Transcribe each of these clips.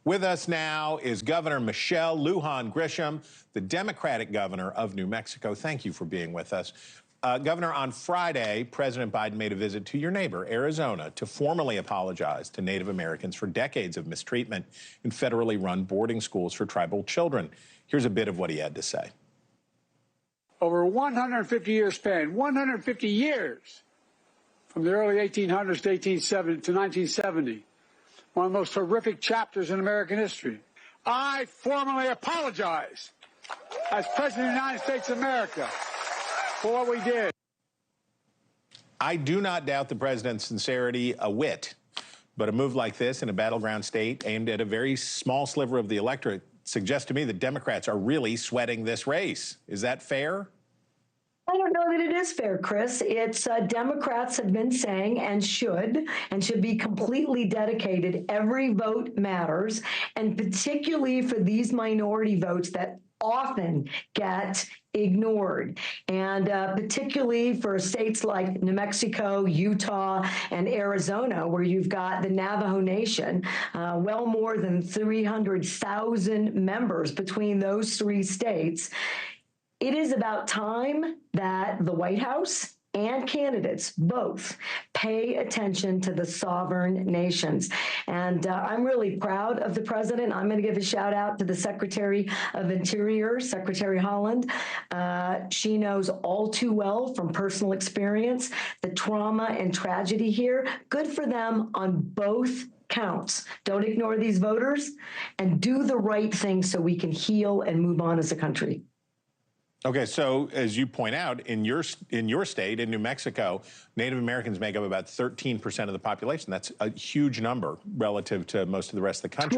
With us now is Governor Michelle Lujan Grisham, the Democratic governor of New Mexico. Thank you for being with us. Governor, on Friday, President Biden made a visit to your neighbor, Arizona, to formally apologize to Native Americans for decades of mistreatment in federally run boarding schools for tribal children. Here's a bit of what he had to say. Over 150 years span, 150 years, from the early 1800s to 1970. One of the most horrific chapters in American history. I formally apologize as President of the United States of America for what we did. I do not doubt the president's sincerity a whit, but a move like this in a battleground state aimed at a very small sliver of the electorate suggests to me that Democrats are really sweating this race. Is that fair? I don't know that it is fair, Chris. It's Democrats have been saying and should be completely dedicated. Every vote matters, and particularly for these minority votes that often get ignored. And particularly for states like New Mexico, Utah, and Arizona, where you've got the Navajo Nation, well more than 300,000 members between those three states. It is about time that the White House and candidates both pay attention to the sovereign nations. And I'm really proud of the president. I'm going to give a shout out to the Secretary of Interior, Secretary Holland. She knows all too well from personal experience the trauma and tragedy here. Good for them on both counts. Don't ignore these voters and do the right thing so we can heal and move on as a country. Okay, so as you point out, in your state, in New Mexico, Native Americans make up about 13% of the population. That's a huge number relative to most of the rest of the country.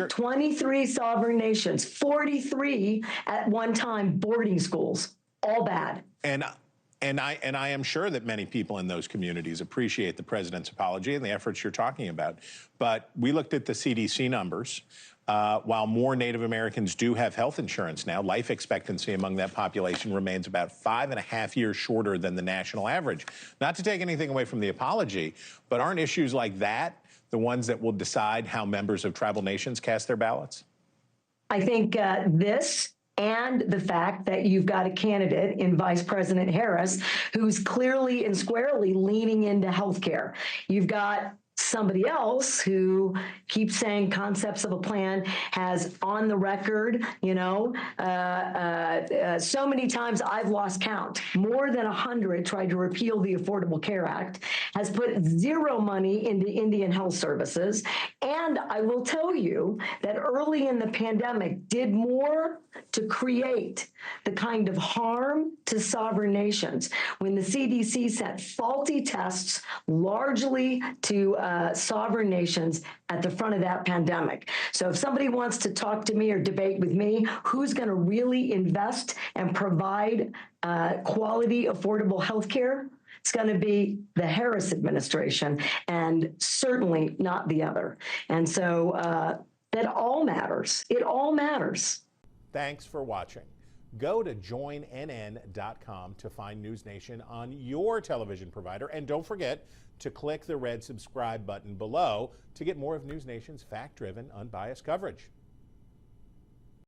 23 sovereign nations, 43 at one time boarding schools, all bad. And I am sure that many people in those communities appreciate the president's apology and the efforts you're talking about. But we looked at the CDC numbers. While more Native Americans do have health insurance now, life expectancy among that population remains about 5.5 years shorter than the national average. Not to take anything away from the apology, but aren't issues like that the ones that will decide how members of tribal nations cast their ballots? I think this and the fact that you've got a candidate in Vice President Harris who's clearly and squarely leaning into healthcare. You've got somebody else who keeps saying concepts of a plan, has on the record, so many times I've lost count, more than 100 tried to repeal the Affordable Care Act, has put zero money into Indian health services. And I will tell you that early in the pandemic did more to create the kind of harm to sovereign nations when the CDC sent faulty tests largely to sovereign nations at the front of that pandemic. So if somebody wants to talk to me or debate with me, who's going to really invest and provide quality, affordable health care? It's going to be the Harris administration and certainly not the other. And so that all matters. It all matters. Thanks for watching. Go to joinnn.com to find NewsNation on your television provider. And don't forget to click the red subscribe button below to get more of NewsNation's fact-driven, unbiased coverage.